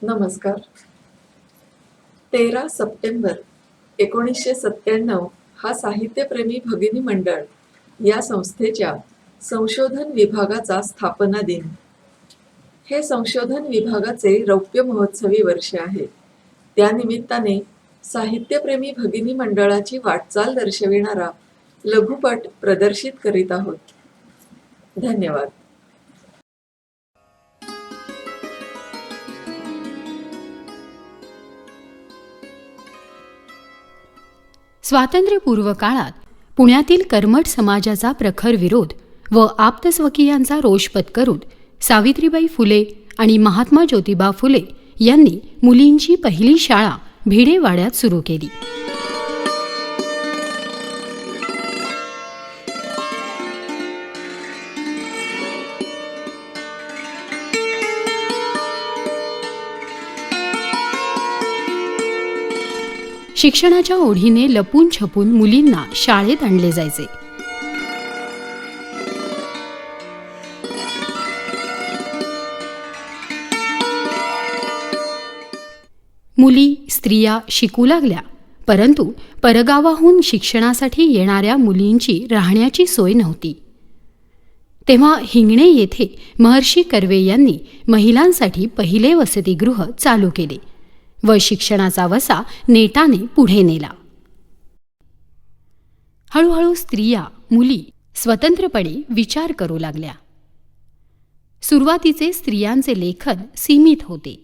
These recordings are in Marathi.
नमस्कार. 13 सप्टेंबर 1997 हा साहित्यप्रेमी भगिनी मंडळ या संस्थेच्या संशोधन विभागाचा स्थापना दिन. हे संशोधन विभागाचे रौप्य महोत्सवी वर्ष आहे. त्यानिमित्ताने साहित्यप्रेमी भगिनी मंडळाची वाटचाल दर्शविणारा लघुपट प्रदर्शित करीत आहोत. धन्यवाद. स्वातंत्र्यपूर्व काळात पुण्यातील कर्मठ समाजाचा प्रखर विरोध व आप्तस्वकीयांचा रोष पत्करून सावित्रीबाई फुले आणि महात्मा ज्योतिबा फुले यांनी मुलींची पहिली शाळा भिडेवाड्यात सुरू केली. शिक्षणाच्या ओढीने लपून छपून मुलींना शाळेत आणले जायचे. मुली स्त्रिया शिकू लागल्या, परंतु परगावाहून शिक्षणासाठी येणाऱ्या मुलींची राहण्याची सोय नव्हती. तेव्हा हिंगणे येथे महर्षी कर्वे यांनी महिलांसाठी पहिले वसतिगृह चालू केले व शिक्षणाचा वसा नेटाने पुढे नेला. हळूहळू स्त्रिया मुली स्वतंत्रपणे विचार करू लागल्या. सुरुवातीचे स्त्रियांचे लेखन सीमित होते.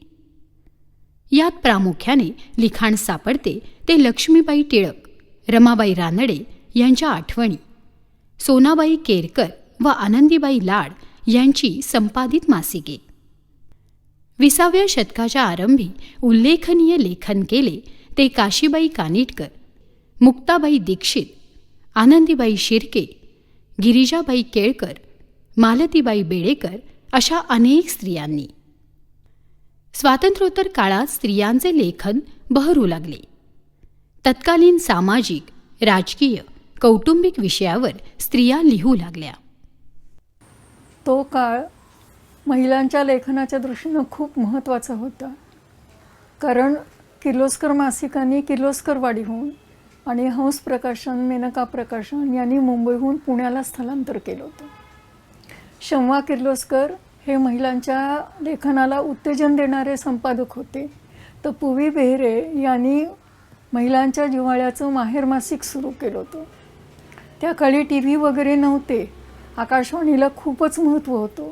यात प्रामुख्याने लिखाण सापडते ते लक्ष्मीबाई टिळक, रमाबाई रानडे यांच्या आठवणी, सोनाबाई केरकर व आनंदीबाई लाड यांची संपादित मासिके. 20व्या शतकाच्या आरंभी उल्लेखनीय लेखन केले ते काशीबाई कानिटकर, मुक्ताबाई दीक्षित, आनंदीबाई शिर्के, गिरिजाबाई केळकर, मालतीबाई बेडेकर अशा अनेक स्त्रियांनी. स्वातंत्र्योत्तर काळात स्त्रियांचे लेखन बहरू लागले. तत्कालीन सामाजिक, राजकीय, कौटुंबिक विषयावर स्त्रिया लिहू लागल्या. तो काळ महिलांच्या लेखनाच्या दृष्टीनं खूप महत्त्वाचा होता. कारण किर्लोस्कर मासिकांनी किर्लोस्करवाडीहून आणि हंस प्रकाशन, मेनका प्रकाशन यांनी मुंबईहून पुण्याला स्थलांतर केलं होतं. शंवा किर्लोस्कर हे महिलांच्या लेखनाला उत्तेजन देणारे संपादक होते. तर पुवी बेहरे यांनी महिलांच्या जिव्हाळ्याचं माहेर मासिक सुरू केलं होतं. त्या काळी TV वगैरे नव्हते. आकाशवाणीला खूपच महत्त्व होतं.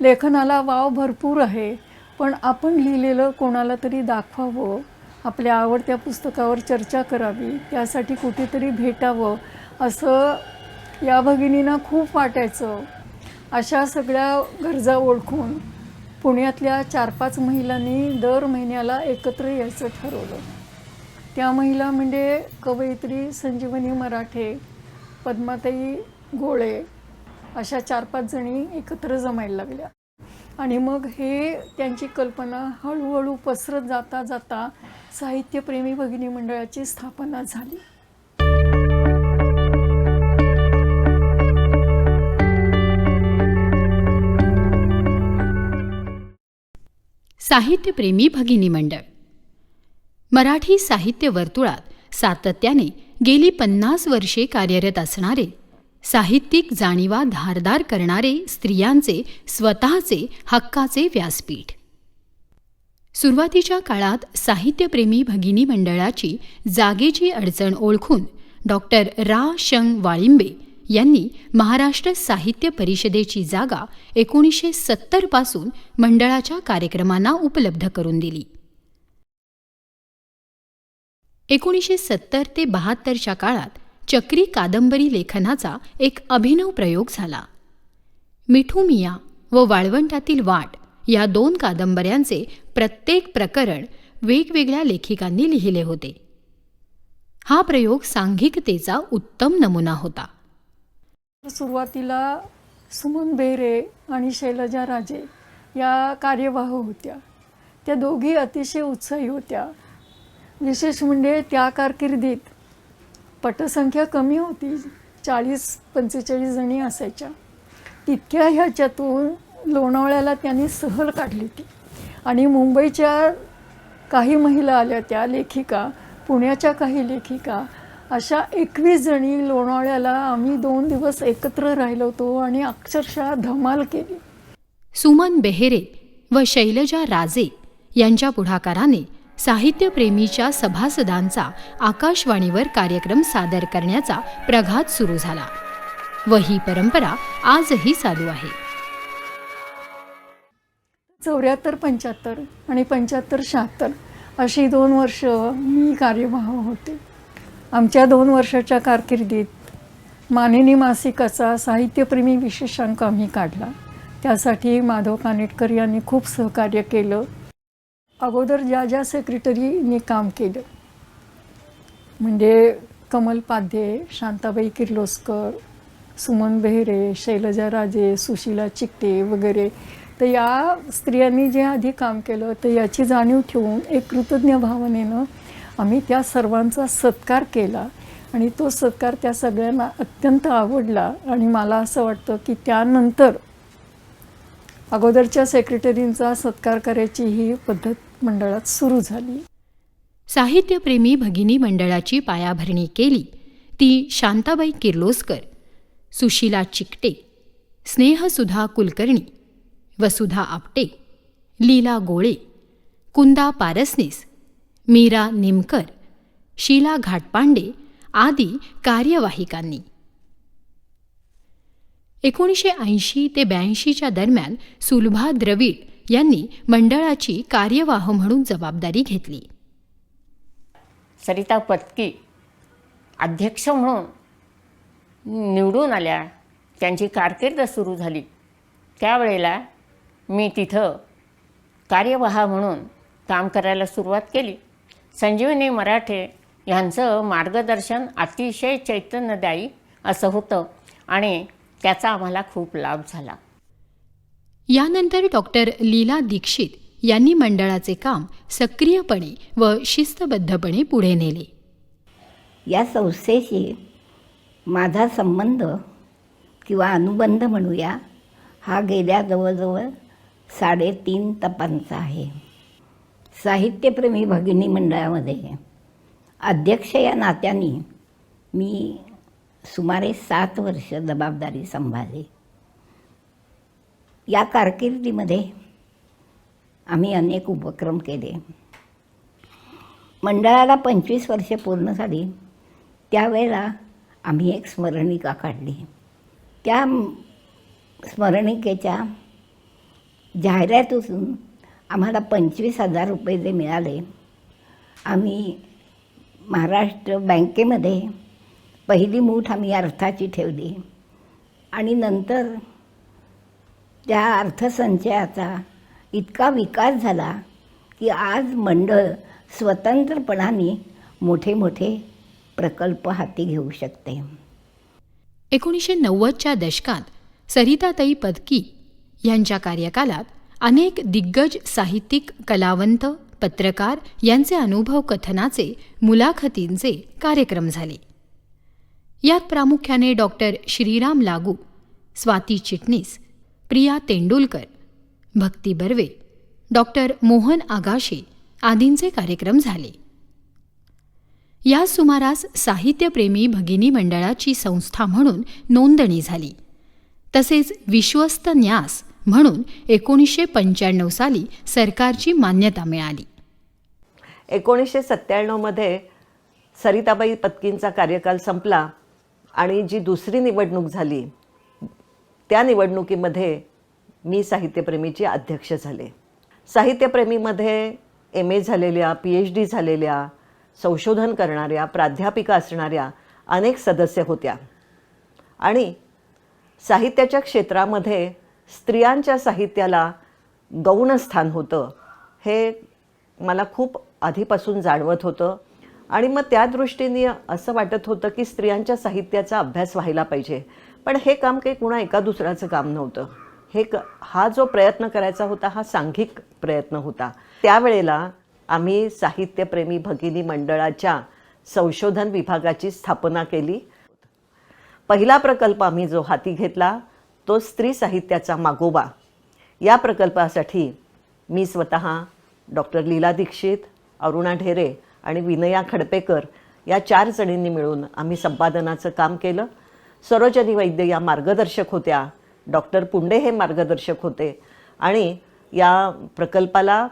लेखनाला वाव भरपूर आहे, पण आपण लिहिलेलं कोणाला तरी दाखवावं, आपल्या आवडत्या पुस्तकावर चर्चा करावी, त्यासाठी कुठेतरी भेटावं असं या भगिनींना खूप वाटायचं. अशा सगळ्या गरजा ओळखून पुण्यातल्या 4-5 महिलांनी दर महिन्याला एकत्र यायचं ठरवलं. त्या महिला म्हणजे कवयित्री संजीवनी मराठे, पद्माताई गोळे अशा 4-5 जणी एकत्र जमायला लागल्या. आणि मग हे त्यांची कल्पना हळूहळू पसरत जाता जाता साहित्यप्रेमी भगिनी मंडळाची स्थापना झाली. साहित्यप्रेमी भगिनी मंडळ मराठी साहित्य वर्तुळात सातत्याने गेली 50 वर्षे कार्यरत असणारे, साहित्यिक जाणीवा धारदार करणारे स्त्रियांचे स्वतःचे हक्काचे व्यासपीठ. सुरुवातीच्या काळात साहित्यप्रेमी भगिनी मंडळाची जागेची अडचण ओळखून डॉक्टर रा. शं. वाळिंबे यांनी महाराष्ट्र साहित्य परिषदेची जागा 1970 पासून मंडळाच्या कार्यक्रमांना उपलब्ध करून दिली. 1970 ते 72च्या काळात चक्री कादंबरी लेखनाचा एक अभिनव प्रयोग झाला. मिठू मिया व वाळवंटातील वाट या 2 कादंबऱ्यांचे प्रत्येक प्रकरण वेगवेगळ्या लेखिकांनी लिहिले होते. हा प्रयोग सांघिकतेचा उत्तम नमुना होता. सुरुवातीला सुमन बेहरे आणि शैलजा राजे या कार्यवाह होत्या. त्या दोघी अतिशय उत्साही होत्या. विशेष म्हणजे त्या कारकिर्दीत पटसंख्या कमी होती, 40-45 जणी असायच्या. तितक्या ह्याच्यातून लोणावळ्याला त्यांनी सहल काढली होती आणि मुंबईच्या काही महिला आल्या, त्या लेखिका, पुण्याच्या काही लेखिका, अशा 21 जणी लोणावळ्याला आम्ही 2 दिवस एकत्र राहिलो होतो आणि अक्षरशः धमाल केली. सुमन बेहेरे व शैलजा राजे यांच्या पुढाकाराने साहित्यप्रेमीच्या सभासदांचा आकाशवाणीवर कार्यक्रम सादर करण्याचा प्रघात सुरू झाला व ही परंपरा आजही चालू आहे. 74-75 आणि 75-76 अशी 2 वर्ष मी कार्यवाह होते. आमच्या 2 वर्षाच्या कारकिर्दीत मानिनी मासिकाचा साहित्यप्रेमी विशेषांक आम्ही काढला. त्यासाठी माधव कानेटकर यांनी खूप सहकार्य केलं. अगोदर ज्या सेक्रेटरीनी काम केलं, म्हणजे कमल पाध्ये, शांताबाई किर्लोस्कर, सुमन बेहेरे, शैलजा राजे, सुशीला चिकटे वगैरे, तर या स्त्रियांनी जे आधी काम केलं तर याची जाणीव ठेवून एक कृतज्ञ भावनेनं आम्ही त्या सर्वांचा सत्कार केला आणि तो सत्कार त्या सगळ्यांना अत्यंत आवडला. आणि मला असं वाटतं की त्यानंतर अगोदरच्या सेक्रेटरींचा सत्कार करायची ही पद्धत मंडळात सुरू झाली. साहित्यप्रेमी भगिनी मंडळाची पायाभरणी केली ती शांताबाई किर्लोस्कर, सुशीला चिकटे, स्नेहसुधा कुलकर्णी, वसुधा आपटे, लीला गोळे, कुंदा पारसनीस, मीरा निमकर, शीला घाटपांडे आदी कार्यवाहिकांनी. 1980 ते 82च्या दरम्यान सुलभा द्रविड यांनी मंडळाची कार्यवाह म्हणून जबाबदारी घेतली. सरिता पत्की अध्यक्ष म्हणून निवडून आल्या, त्यांची कारकीर्द सुरू झाली. त्यावेळेला मी तिथं कार्यवाह म्हणून काम करायला सुरुवात केली. संजीवनी मराठे यांचं मार्गदर्शन अतिशय चैतन्यदायी असं होतं आणि त्याचा आम्हाला खूप लाभ झाला. यानंतर डॉक्टर लीला दीक्षित यांनी मंडळाचे काम सक्रियपणे व शिस्तबद्धपणे पुढे नेले. या संस्थेशी माझा संबंध किंवा अनुबंध म्हणूया हा गेल्या जवळजवळ 3.5 तपांचा आहे. साहित्यप्रेमी भगिनी मंडळामध्ये अध्यक्ष या नात्याने मी सुमारे 7 वर्ष जबाबदारी सांभाळली. या कारकिर्दीमध्ये आम्ही अनेक उपक्रम केले. मंडळाला 25 वर्षे पूर्ण झाली त्यावेळेला आम्ही एक स्मरणिका काढली. त्या स्मरणिकेच्या जाहिरातीतून आम्हाला 25,000 रुपये जे मिळाले, आम्ही महाराष्ट्र बँकेमध्ये पहिली मूठ आम्ही अर्थाची ठेवली आणि नंतर त्या अर्थसंचयाचा इतका विकास झाला की आज मंडळ स्वतंत्रपणाने मोठे मोठे प्रकल्प हाती घेऊ शकते. 1990च्या दशकात सरिताताई पदकी यांच्या कार्यकालात अनेक दिग्गज साहित्यिक, कलावंत, पत्रकार यांचे अनुभव कथनाचे, मुलाखतींचे कार्यक्रम झाले. यात प्रामुख्याने डॉक्टर श्रीराम लागू, स्वाती चिटणीस, प्रिया तेंडुलकर, भक्ती बर्वे, डॉक्टर मोहन आगाशे आदींचे कार्यक्रम झाले. या सुमारास साहित्यप्रेमी भगिनी मंडळाची संस्था म्हणून नोंदणी झाली. तसेच विश्वस्त न्यास म्हणून 1995 साली सरकारची मान्यता मिळाली. 1997मध्ये सरिताबाई पत्कींचा कार्यकाल संपला आणि जी दुसरी निवडणूक झाली त्या निवडणुकीमध्ये मी साहित्यप्रेमीची अध्यक्ष झाले. साहित्यप्रेमीमध्ये MA झालेल्या, PhD झालेल्या, संशोधन करणाऱ्या, प्राध्यापिका असणाऱ्या अनेक सदस्य होत्या आणि साहित्याच्या क्षेत्रामध्ये स्त्रियांच्या साहित्याला गौण स्थान होतं हे मला खूप आधीपासून जाणवत होतं. आणि मग त्या दृष्टीने असं वाटत होतं की स्त्रियांच्या साहित्याचा अभ्यास व्हायला पाहिजे. पण हे काम काही कुणा एका दुसऱ्याचं काम नव्हतं. हा जो प्रयत्न करायचा होता हा सांघिक प्रयत्न होता. त्यावेळेला आम्ही साहित्यप्रेमी भगिनी मंडळाच्या संशोधन विभागाची स्थापना केली. पहिला प्रकल्प आम्ही जो हाती घेतला तो स्त्री साहित्याचा मागोवा. या प्रकल्पासाठी मी स्वतः, डॉक्टर लीला दीक्षित, अरुणा ढेरे आणि विनया खडपेकर या 4 जणींनी मिळून आम्ही संपादनाचं काम केलं. सरोजनी वैद्य या मार्गदर्शक होत्या, डॉक्टर पुंडे हे मार्गदर्शक होते आणि या प्रकल्पाला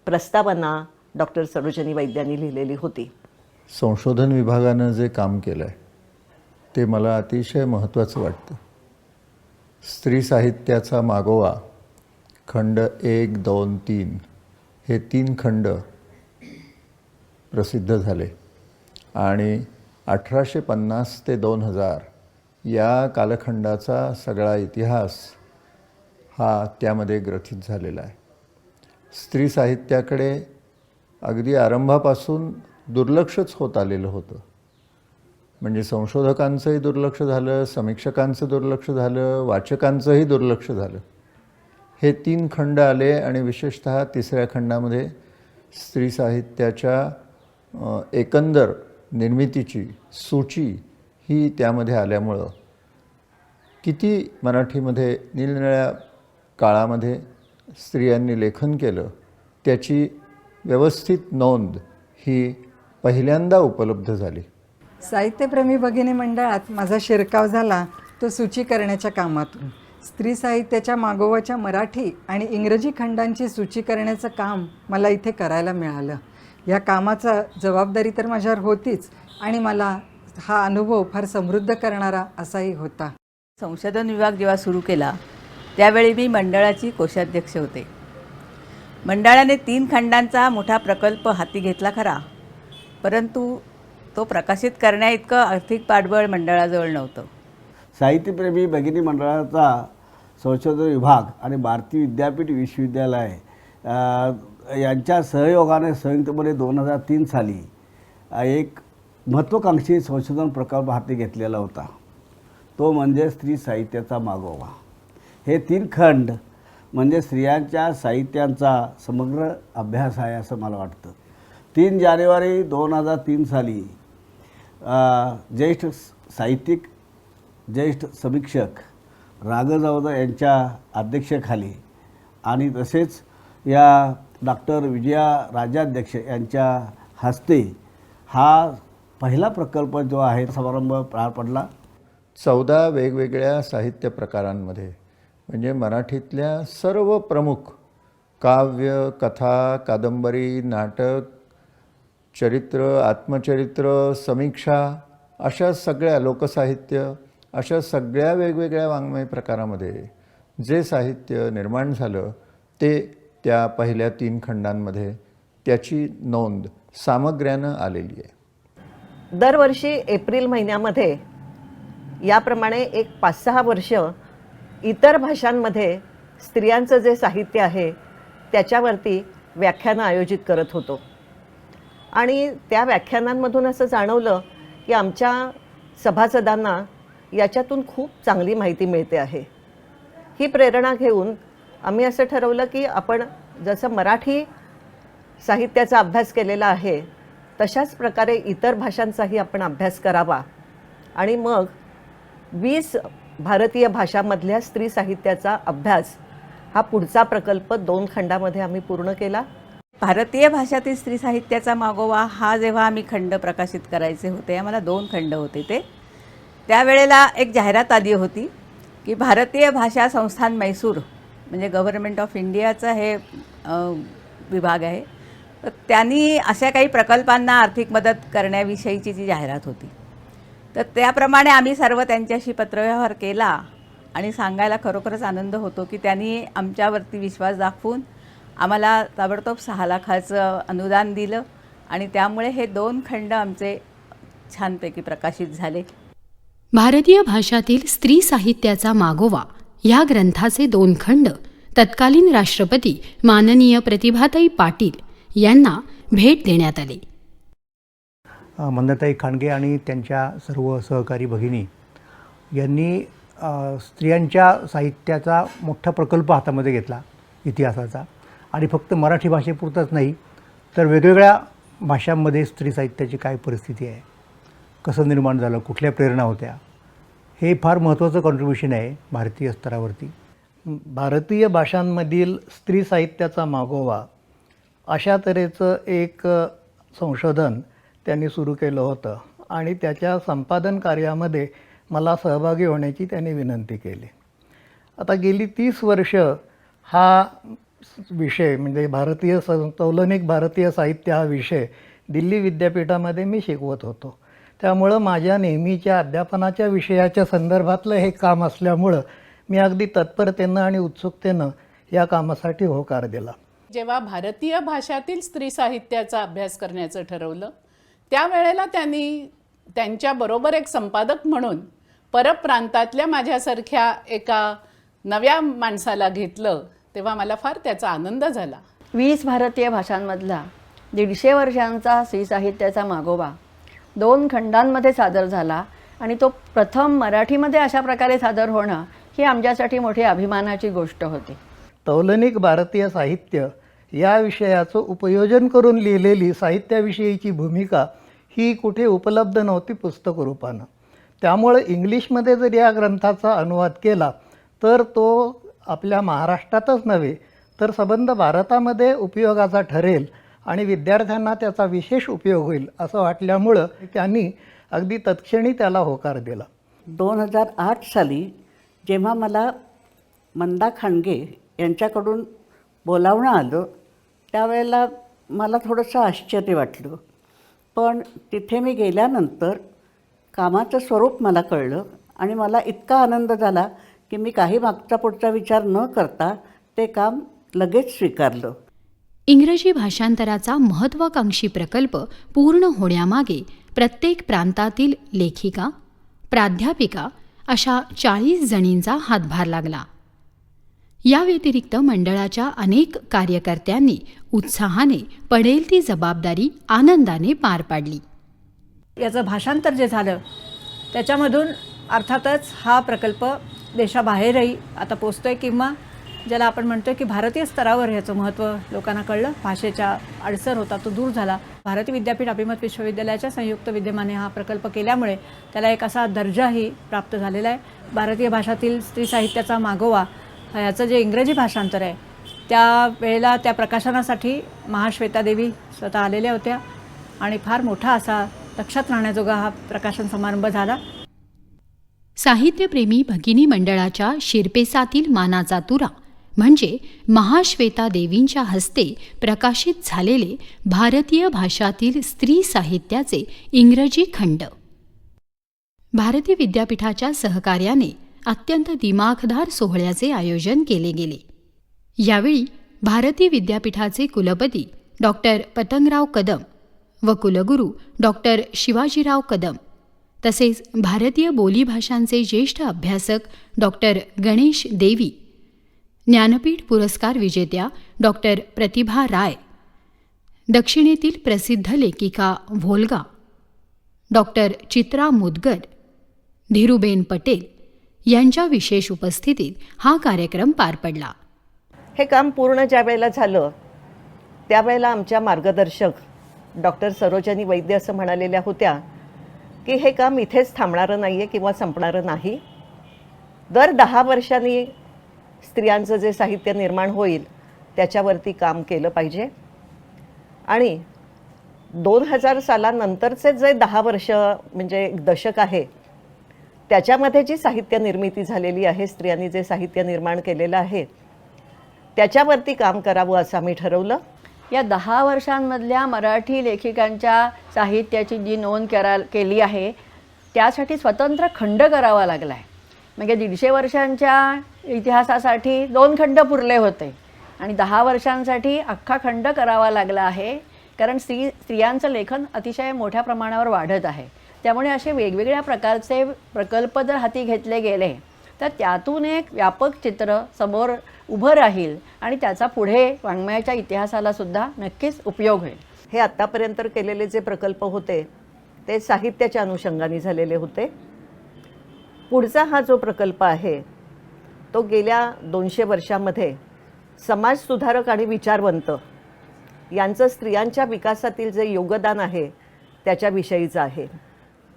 प्रस्तावना डॉक्टर सरोजनी वैद्यांनी लिहिलेली होती. संशोधन विभागानं जे काम केलं आहे ते मला अतिशय महत्त्वाचं वाटतं. स्त्री साहित्याचा मागोवा खंड 1, 2, 3 हे 3 खंड प्रसिद्ध झाले आणि 1850 ते 2000 या कालखंडाचा सगळा इतिहास हा त्यामध्ये ग्रथित झालेला आहे. स्त्री साहित्याकडे अगदी आरंभापासून दुर्लक्षच होत आलेलं होतं. म्हणजे संशोधकांचंही दुर्लक्ष झालं, समीक्षकांचं दुर्लक्ष झालं, वाचकांचंही दुर्लक्ष झालं. हे 3 खंड आले आणि विशेषतः 3ऱ्या खंडामध्ये स्त्री साहित्याच्या एकंदर निर्मितीची सूची ही त्यामध्ये आल्यामुळं किती मराठीमध्ये निरनिराळ्या काळामध्ये स्त्रियांनी लेखन केलं त्याची व्यवस्थित नोंद ही पहिल्यांदा उपलब्ध झाली. साहित्यप्रेमी भगिनी मंडळात माझा शिरकाव झाला तो सूची करण्याच्या कामातून. स्त्री साहित्याच्या मागोवाच्या मराठी आणि इंग्रजी खंडांची सूची करण्याचं काम मला इथे करायला मिळालं. या कामाचा जबाबदारी तर माझ्यावर होतीच आणि मला हा अनुभव फार समृद्ध करणारा असाही होता. संशोधन विभाग जेव्हा सुरू केला त्यावेळी मी मंडळाची कोषाध्यक्ष होते. मंडळाने 3 खंडांचा मोठा प्रकल्प हाती घेतला खरा, परंतु तो प्रकाशित करण्याइतकं आर्थिक पाठबळ मंडळाजवळ नव्हतं. साहित्यप्रेमी भगिनी मंडळाचा संशोधन विभाग आणि भारतीय विद्यापीठ विश्वविद्यालय यांच्या सहयोगाने संयुक्तपणे 2003 साली एक महत्त्वाकांक्षी संशोधन प्रकल्प हाती घेतलेला होता. तो म्हणजे स्त्री साहित्याचा मागोवा. हे 3 खंड म्हणजे स्त्रियांच्या साहित्यांचा समग्र अभ्यास आहे असं मला वाटतं. 3 जानेवारी 2003 साली ज्येष्ठ साहित्यिक, ज्येष्ठ समीक्षक राघव यांच्या अध्यक्षतेखाली आणि तसेच या डॉक्टर विजया राजाध्यक्ष यांच्या हस्ते हा पहिला प्रकल्प जो आहे समारंभ पार पडला. 14 वेगवेगळ्या साहित्य प्रकारांमध्ये म्हणजे मराठीतल्या सर्व प्रमुख काव्य, कथा, कादंबरी, नाटक, चरित्र, आत्मचरित्र, समीक्षा अशा सगळ्या लोकसाहित्य अशा सगळ्या वेगवेगळ्या वाङ्मय प्रकारामध्ये जे साहित्य निर्माण झालं ते त्या पहिल्या 3 खंडांमध्ये त्याची नोंद सामग्र्यानं आलेली आहे. दरवर्षी एप्रिल महिन्यामध्ये याप्रमाणे एक 5-6 वर्ष इतर भाषांमध्ये स्त्रियांचं जे साहित्य आहे त्याच्यावरती व्याख्यानं आयोजित करत होतो आणि त्या व्याख्यानांमधून असं जाणवलं की आमच्या सभासदांना याच्यातून खूप चांगली माहिती मिळते आहे. ही प्रेरणा घेऊन आम्ही असं ठरवलं की आपण जसं मराठी साहित्याचा अभ्यास केलेला आहे तशाच प्रकारे इतर भाषांचाही आपण अभ्यास करावा आणि मग 20 भारतीय भाषांमधल्या स्त्री साहित्याचा अभ्यास हा पुढचा प्रकल्प 2 खंडामध्ये आम्ही पूर्ण केला. भारतीय भाषातील स्त्री साहित्याचा मागोवा हा जेव्हा आम्ही खंड प्रकाशित करायचे होते, आम्हाला 2 खंड होते ते, त्यावेळेला एक जाहिरात आली होती की भारतीय भाषा संस्थान मैसूर म्हणजे गव्हर्नमेंट ऑफ इंडियाचा हे विभाग आहे, तर त्यांनी अशा काही प्रकल्पांना आर्थिक मदत करण्याविषयीची जी जाहिरात होती, तर त्याप्रमाणे आम्ही सर्व त्यांच्याशी पत्रव्यवहार केला आणि सांगायला खरोखरच आनंद होतो की त्यांनी आमच्यावरती विश्वास दाखवून आम्हाला ताबडतोब 6 लाखाचं अनुदान दिलं आणि त्यामुळे हे 2 खंड आमचे छानपैकी प्रकाशित झाले. भारतीय भाषातील स्त्री साहित्याचा मागोवा या ग्रंथाचे 2 खंड तत्कालीन राष्ट्रपती माननीय प्रतिभाताई पाटील यांना भेट देण्यात आली. मंदाताई खांडगे आणि त्यांच्या सर्व सहकारी भगिनी यांनी स्त्रियांच्या साहित्याचा मोठा प्रकल्प हातामध्ये घेतला इतिहासाचा, आणि फक्त मराठी भाषेपुरताच नाही तर वेगवेगळ्या भाषांमध्ये स्त्री साहित्याची काय परिस्थिती आहे, कसं निर्माण झालं, कुठल्या प्रेरणा होत्या, हे फार महत्त्वाचं कॉन्ट्रीब्युशन आहे भारतीय स्तरावरती. भारतीय भाषांमधील स्त्री साहित्याचा मागोवा अशा तऱ्हेचं एक संशोधन त्यांनी सुरू केलं होतं आणि त्याच्या संपादन कार्यामध्ये मला सहभागी होण्याची त्यांनी विनंती केली. आता गेली 30 वर्ष हा विषय म्हणजे तौलनिक भारतीय साहित्य हा विषय दिल्ली विद्यापीठामध्ये मी शिकवत होतो. त्यामुळं माझ्या नेहमीच्या अध्यापनाच्या विषयाच्या संदर्भातलं हे काम असल्यामुळं मी अगदी तत्परतेनं आणि उत्सुकतेनं या कामासाठी होकार दिला. जेव्हा भारतीय भाषातील स्त्री साहित्याचा अभ्यास करण्याचं ठरवलं त्यावेळेला त्यांनी त्यांच्याबरोबर एक संपादक म्हणून परप्रांतातल्या माझ्यासारख्या एका नव्या माणसाला घेतलं, तेव्हा मला फार त्याचा आनंद झाला. 20 भारतीय भाषांमधला 150 वर्षांचा स्त्री साहित्याचा मागोवा 2 खंडांमध्ये सादर झाला आणि तो प्रथम मराठीमध्ये अशा प्रकारे सादर होणं ही आमच्यासाठी मोठी अभिमानाची गोष्ट होती. तौलनिक भारतीय साहित्य या विषयाचं उपयोजन करून लिहिलेली साहित्याविषयीची भूमिका ही कुठे उपलब्ध नव्हती पुस्तक रूपानं. त्यामुळं इंग्लिशमध्ये जर या ग्रंथाचा अनुवाद केला तर तो आपल्या महाराष्ट्रातच नव्हे तर संबंध भारतामध्ये उपयोगाचा ठरेल आणि विद्यार्थ्यांना त्याचा विशेष उपयोग होईल असं वाटल्यामुळं त्यांनी अगदी तत्क्षणी त्याला होकार दिला. 2008 साली जेव्हा मला मंदा खांडगे यांच्याकडून बोलावणं आलं त्यावेळेला मला थोडंसं आश्चर्य वाटलं. पण तिथे मी गेल्यानंतर कामाचं स्वरूप मला कळलं आणि मला इतका आनंद झाला की मी काही मागचा पुढचा विचार न करता ते काम लगेच स्वीकारलं. इंग्रजी भाषांतराचा महत्त्वाकांक्षी प्रकल्प पूर्ण होण्यामागे प्रत्येक प्रांतातील लेखिका, प्राध्यापिका अशा 40 जणींचा हातभार लागला. या व्यतिरिक्त मंडळाच्या अनेक कार्यकर्त्यांनी उत्साहाने पडेल ती जबाबदारी आनंदाने पार पाडली. याचं भाषांतर जे झालं त्याच्यामधून अर्थातच हा प्रकल्प देशाबाहेरही आता पोचतोय किंवा ज्याला आपण म्हणतोय की भारतीय स्तरावर याचं महत्त्व लोकांना कळलं. भाषेचा अडसर होता तो दूर झाला. भारतीय विद्यापीठ अभिमत विश्वविद्यालयाच्या संयुक्त विद्यमाने हा प्रकल्प केल्यामुळे त्याला एक असा दर्जाही प्राप्त झालेला आहे. भारतीय भाषातील स्त्री साहित्याचा मागोवा याचं जे इंग्रजी भाषांतर आहे त्यावेळेला त्या प्रकाशनासाठी महाश्वेता देवी स्वतः आलेल्या होत्या आणि फार मोठा असा लक्षात राहण्याजोगा हा प्रकाशन समारंभ झाला. साहित्यप्रेमी भगिनी मंडळाच्या शिरपेसातील मानाचा तुरा म्हणजे महाश्वेता देवींच्या हस्ते प्रकाशित झालेले भारतीय भाषातील स्त्री साहित्याचे इंग्रजी खंड. भारतीय विद्यापीठाच्या सहकार्याने अत्यंत दिमाखदार सोहळ्याचे आयोजन केले गेले. यावेळी भारतीय विद्यापीठाचे कुलपती डॉक्टर पतंगराव कदम व कुलगुरू डॉक्टर शिवाजीराव कदम तसेच भारतीय बोलीभाषांचे ज्येष्ठ अभ्यासक डॉक्टर गणेश देवी, ज्ञानपीठ पुरस्कार विजेत्या डॉक्टर प्रतिभा राय, दक्षिणेतील प्रसिद्ध लेखिका व्होल्गा, डॉक्टर चित्रा मुदगल, धीरूबेन पटेल यांच्या विशेष उपस्थितीत हा कार्यक्रम पार पडला. हे काम पूर्ण ज्या वेळेला झालं त्यावेळेला आमच्या मार्गदर्शक डॉक्टर सरोजनी वैद्य असं म्हणालेल्या होत्या की हे काम इथेच थांबणारं नाही आहे किंवा संपणारं नाही. दर 10 वर्षांनी स्त्रियांचं जे साहित्य निर्माण होईल त्याच्यावरती काम केलं पाहिजे आणि 2000 सालानंतरचे जे 10 वर्ष म्हणजे एक दशक आहे त्याच्यामध्ये जी साहित्य निर्मिती झालेली आहे, स्त्रियांनी जे साहित्य निर्माण केलेलं आहे त्याच्यावरती काम करावं असं आम्ही ठरवलं. या 10 वर्षांमधल्या मराठी लेखिकांच्या साहित्याची जी नोंद केली आहे त्यासाठी स्वतंत्र खंड करावा लागला आहे. म्हणजे 150 वर्षांच्या इतिहासासाठी 2 खंड पुरले होते आणि 10 वर्षांसाठी अख्खा खंड करावा लागला आहे. कारण स्त्रियांचं लेखन अतिशय मोठ्या प्रमाणावर वाढत आहे. त्यामुळे असे वेगवेगळ्या प्रकारचे प्रकल्प जर हाती घेतले गेले तर त्यातून एक व्यापक चित्र समोर उभं राहील आणि त्याचा पुढे वाङ्मयाच्या इतिहासाला सुद्धा नक्कीच उपयोग होईल. हे आत्तापर्यंत केलेले जे प्रकल्प होते ते साहित्याच्या अनुषंगाने झालेले होते. पुढचा हा जो प्रकल्प आहे तो गेल्या 200 वर्षामध्ये समाजसुधारक आणि विचारवंत यांचं स्त्रियांच्या विकासातील जे योगदान आहे त्याच्याविषयीचं आहे.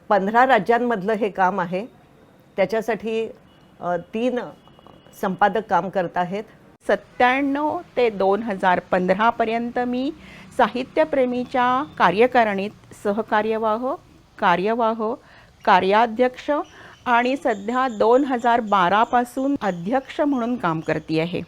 15 राज्यांमधलं हे काम आहे. त्याच्यासाठी 3 संपादक काम करत आहेत. 97 ते 2015पर्यंत मी साहित्यप्रेमीच्या कार्यकारिणीत सहकार्यवाह, कार्यवाह, कार्याध्यक्ष आणि सध्या 2012पासून अध्यक्ष म्हणून काम करते आहे.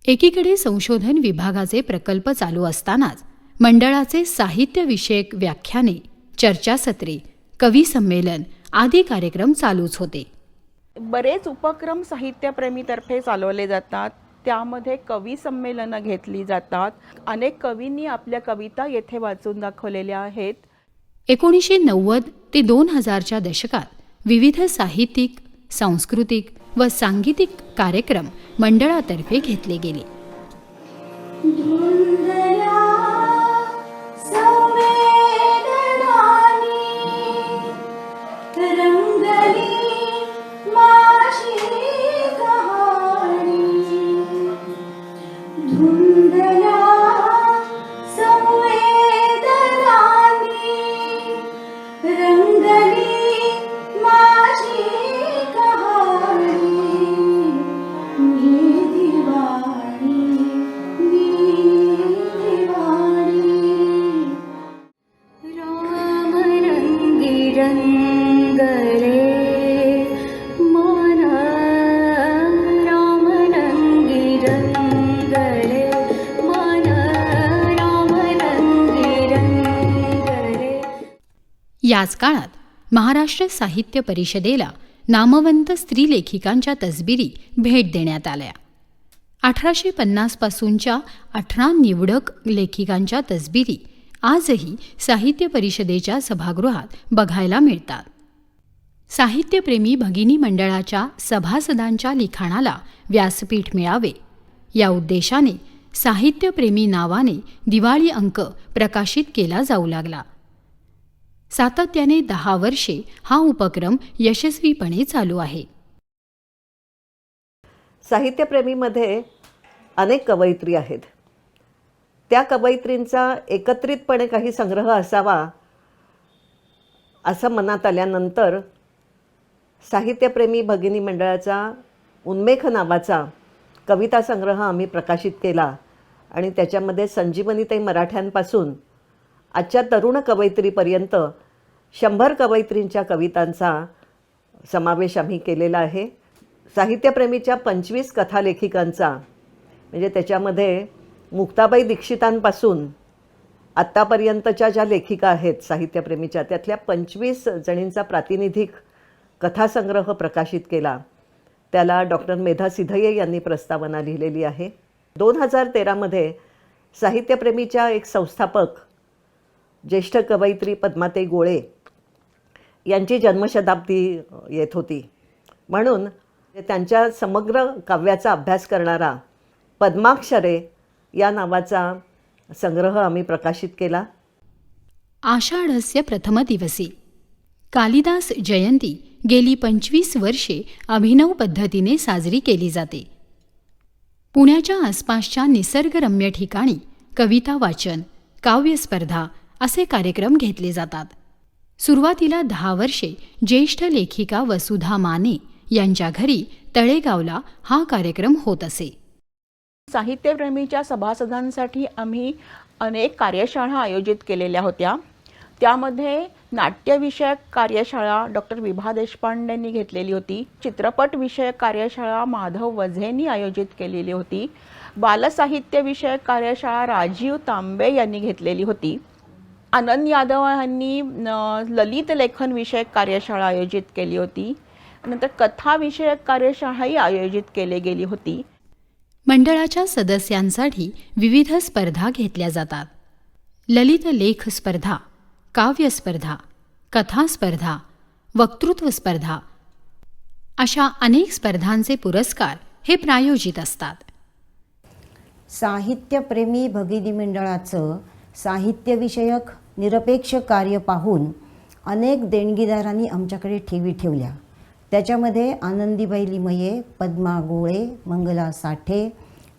एकीकडे संशोधन विभागाचे प्रकल्प चालू असतानाच मंडळाचे साहित्यविषयक व्याख्याने, चर्चासत्रे, कवी संमेलन आदी कार्यक्रम चालूच होते. बरेच उपक्रम साहित्यप्रेमीतर्फे चालवले जातात. त्यामध्ये कवी संमेलनं घेतली जातात. अनेक कवींनी आपल्या कविता येथे वाचून दाखवलेल्या आहेत. 1990 ते 2000च्या दशकात विविध साहित्यिक, सांस्कृतिक व सांगीतिक कार्यक्रम मंडळातर्फे घेतले गेले. याच काळात महाराष्ट्र साहित्य परिषदेला नामवंत स्त्रीलेखिकांच्या तसबिरी भेट देण्यात आल्या. 1850 पासूनच्या 18 निवडक लेखिकांच्या तसबिरी आजही साहित्य परिषदेच्या सभागृहात बघायला मिळतात. साहित्यप्रेमी भगिनी मंडळाच्या सभासदांच्या लिखाणाला व्यासपीठ मिळावे या उद्देशाने साहित्यप्रेमी नावाने दिवाळी अंक प्रकाशित केला जाऊ लागला. सातत्याने 10 वर्षे हा उपक्रम यशस्वीपणे चालू आहे. साहित्यप्रेमीमध्ये अनेक कवयित्री आहेत. त्या कवयित्रींचा एकत्रितपणे काही संग्रह असावा असं मनात आल्यानंतर साहित्यप्रेमी भगिनी मंडळाचा उन्मेख नावाचा कविता संग्रह आम्ही प्रकाशित केला आणि त्याच्यामध्ये संजीवनीताई मराठ्यांपासून आजच्या तरुण कवयित्रीपर्यंत 100 कवयित्रींच्या कवितांचा समावेश आम्ही केलेला आहे. साहित्यप्रेमीच्या 25 कथालेखिकांचा, म्हणजे त्याच्यामध्ये मुक्ताबाई दीक्षितांपासून आत्तापर्यंतच्या ज्या लेखिका आहेत साहित्यप्रेमीच्या, त्यातल्या 25 जणींचा प्रातिनिधिक कथासंग्रह प्रकाशित केला. त्याला डॉक्टर मेधा सिधये यांनी प्रस्तावना लिहिलेली आहे. 2013मध्ये साहित्यप्रेमीच्या एक संस्थापक ज्येष्ठ कवयित्री पद्माताई गोळे यांची जन्मशताब्दी येत होती, म्हणून त्यांच्या समग्र काव्याचा अभ्यास करणारा पद्माक्षरे या नावाचा संग्रह आम्ही प्रकाशित केला. आषाढस्य प्रथम दिवसी कालिदास जयंती गेली 25 वर्षे अभिनव पद्धतीने साजरी केली जाते. पुण्याच्या आसपासच्या निसर्गरम्य ठिकाणी कविता वाचन, काव्यस्पर्धा असे कार्यक्रम घेतले जातात. सुरुवातीला 10 वर्षे ज्येष्ठ लेखिका वसुधा माने यांच्या घरी तळेगावला हा कार्यक्रम होत असे. साहित्यप्रेमीच्या सभासदांसाठी आम्ही अनेक कार्यशाळा आयोजित केलेल्या होत्या. त्यामध्ये नाट्यविषयक कार्यशाळा डॉक्टर विभा देशपांडेंनी घेतलेली होती. चित्रपटविषयक कार्यशाळा माधव वझेंनी आयोजित केलेली होती. बालसाहित्यविषयक कार्यशाळा राजीव तांबे यांनी घेतलेली होती. आनंद यादव यांनी ललित लेखन विषयक कार्यशाळा आयोजित केली होती. नंतर कथाविषयक कार्यशाळाही आयोजित केली गेली होती. मंडळाच्या सदस्यांसाठी विविध स्पर्धा घेतल्या जातात. ललित लेख स्पर्धा, काव्य स्पर्धा, कथा स्पर्धा, वक्तृत्व स्पर्धा अशा अनेक स्पर्धांचे पुरस्कार हे प्रायोजित असतात. साहित्यप्रेमी भगिनी मंडळाचं साहित्यविषयक निरपेक्ष कार्य पाहून अनेक देणगीदारांनी आमच्याकडे ठेवी ठेवल्या. त्याच्यामध्ये आनंदीबाई लिमये, पद्मा गोळे, मंगला साठे,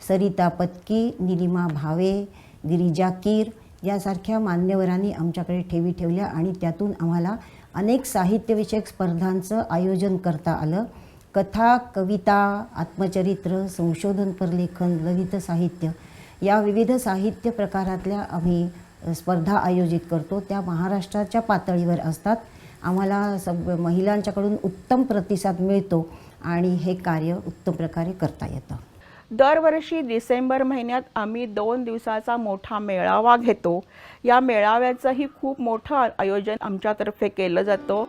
सरिता पत्की, निलिमा भावे, गिरिजा कीर यासारख्या मान्यवरांनी आमच्याकडे ठेवी ठेवल्या आणि त्यातून आम्हाला अनेक साहित्यविषयक स्पर्धांचं आयोजन करता आलं. कथा, कविता, आत्मचरित्र, संशोधनपर लेखन, ललित साहित्य या विविध साहित्य प्रकारातल्या आम्ही स्पर्धा आयोजित करतो. त्या महाराष्ट्राच्या पातळीवर असतात. आम्हाला महिलांच्याकडून उत्तम प्रतिसाद मिळतो आणि हे कार्य उत्तम प्रकारे करता येतं. दरवर्षी डिसेंबर महिन्यात आम्ही 2 दिवसाचा मोठा मेळावा घेतो. या मेळाव्याचंही खूप मोठं आयोजन आमच्यातर्फे केलं जातं.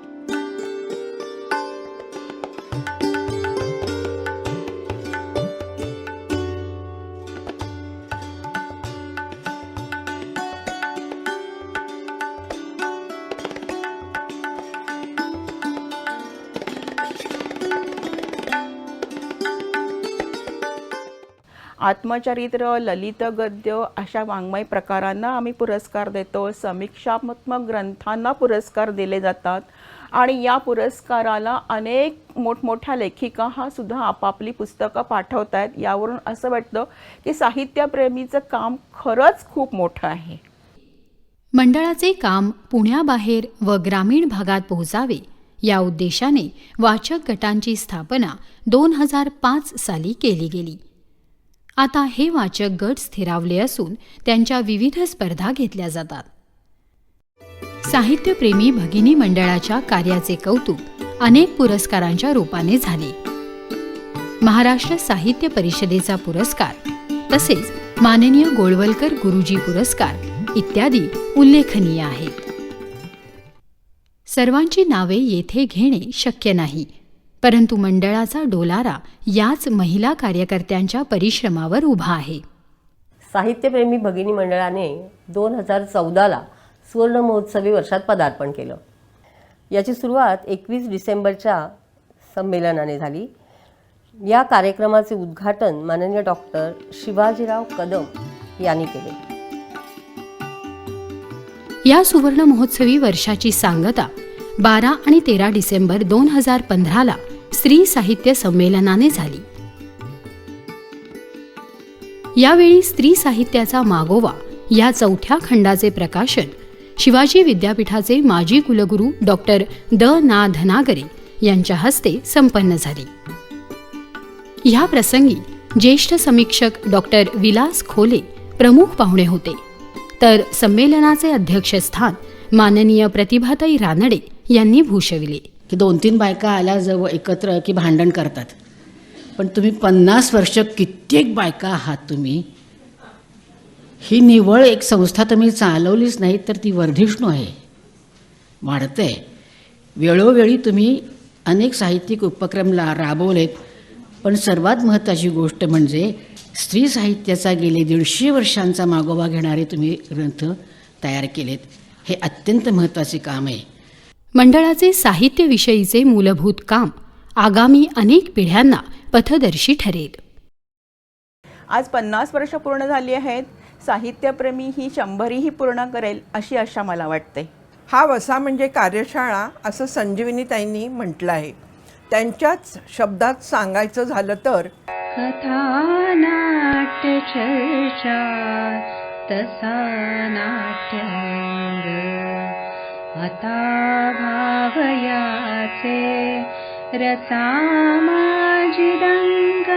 आत्मचरित्र, ललित गद्य अशा वाङ्मय प्रकारांना आम्ही पुरस्कार देतो. समीक्षात्मक ग्रंथांना पुरस्कार दिले जातात आणि या पुरस्काराला अनेक मोठमोठ्या लेखिका हा सुद्धा आपापली पुस्तकं पाठवत आहेत. यावरून असं वाटतं की साहित्यप्रेमीचं काम खरंच खूप मोठं आहे. मंडळाचे काम पुण्याबाहेर व ग्रामीण भागात पोहोचावे या उद्देशाने वाचक गटांची स्थापना 2005 साली केली गेली. आता हे वाचक गट स्थिरावले असून त्यांच्या विविध स्पर्धा घेतल्या जातात. साहित्यप्रेमी भगिनी मंडळाच्या कार्याचे कौतुक अनेक पुरस्कारांच्या रूपाने झाले. महाराष्ट्र साहित्य परिषदेचा पुरस्कार तसेच माननीय गोळवलकर गुरुजी पुरस्कार इत्यादी उल्लेखनीय आहेत. सर्वांची नावे येथे घेणे शक्य नाही, परंतु मंडळाचा डोलारा याच महिला कार्यकर्त्यांच्या परिश्रमावर उभा आहे. साहित्यप्रेमी भगिनी मंडळाने 2014ला सुवर्ण महोत्सवी वर्षात पदार्पण केलं. याची सुरुवात 21 डिसेंबरच्या संमेलनाने झाली. या कार्यक्रमाचे उद्घाटन माननीय डॉक्टर शिवाजीराव कदम यांनी केले. या सुवर्ण महोत्सवी वर्षाची सांगता 12 आणि 13 डिसेंबर 2015ला स्त्री साहित्य संमेलनाने झाली. यावेळी स्त्री साहित्याचा मागोवा या 4थ्या खंडाचे प्रकाशन शिवाजी विद्यापीठाचे माजी कुलगुरू डॉक्टर ना धनागरे यांच्या हस्ते संपन्न झाले. ह्या प्रसंगी ज्येष्ठ समीक्षक डॉक्टर विलास खोले प्रमुख पाहुणे होते, तर संमेलनाचे अध्यक्षस्थान माननीय प्रतिभाताई रानडे यांनी भूषविले. की 2-3 बायका आल्या जवळ एकत्र की भांडण करतात, पण तुम्ही 50 वर्ष कित्येक बायका आहात. तुम्ही ही निव्वळ एक संस्था तुम्ही चालवलीच नाही तर ती वर्धिष्णू आहे, वाढते. वेळोवेळी तुम्ही अनेक साहित्यिक उपक्रम राबवलेत, पण सर्वात महत्त्वाची गोष्ट म्हणजे स्त्री साहित्याचा गेले 150 वर्षांचा मागोवा घेणारे तुम्ही ग्रंथ तयार केलेत. हे अत्यंत महत्त्वाचे काम आहे. मंडळाचे साहित्यविषयीचे मूलभूत काम आगामी अनेक पिढ्यांना पथदर्शी ठरेल. आज 50 वर्ष पूर्ण झाली आहेत. साहित्यप्रेमी ही 100ही पूर्ण करेल अशी आशा मला वाटते. हा वसा म्हणजे कार्यशाळा असं संजीवनीताईंनी म्हटलं आहे. त्यांच्याच शब्दात सांगायचं झालं तर कथा नाट्य चर्चा तसा नाट्यरंग आता भावयाचे रसा माझी रंग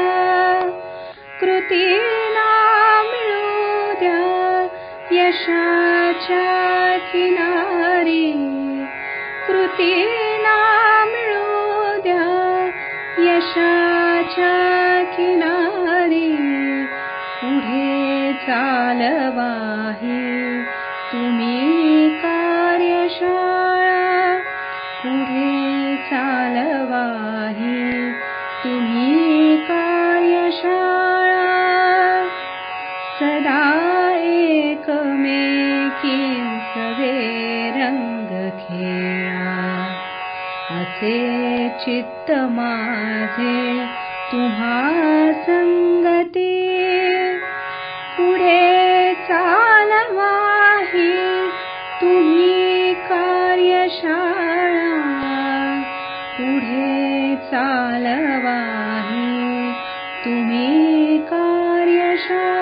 कृतीना मिळू द्या यशाच्या किनारी कृतीना मिळू द्या यशाच्या किनारी पुढे चालवाही तुम्ही कार्यशाळा पुढे चालवाही तुम्ही कार्यशाळा सदा एकमेकींसवे रंग खेळा असे चित्त माझे तुम्हा संगती पुढे चालवाही तुम्ही कार्यशाळा पुढे चालवाही तुम्ही कार्यशाळा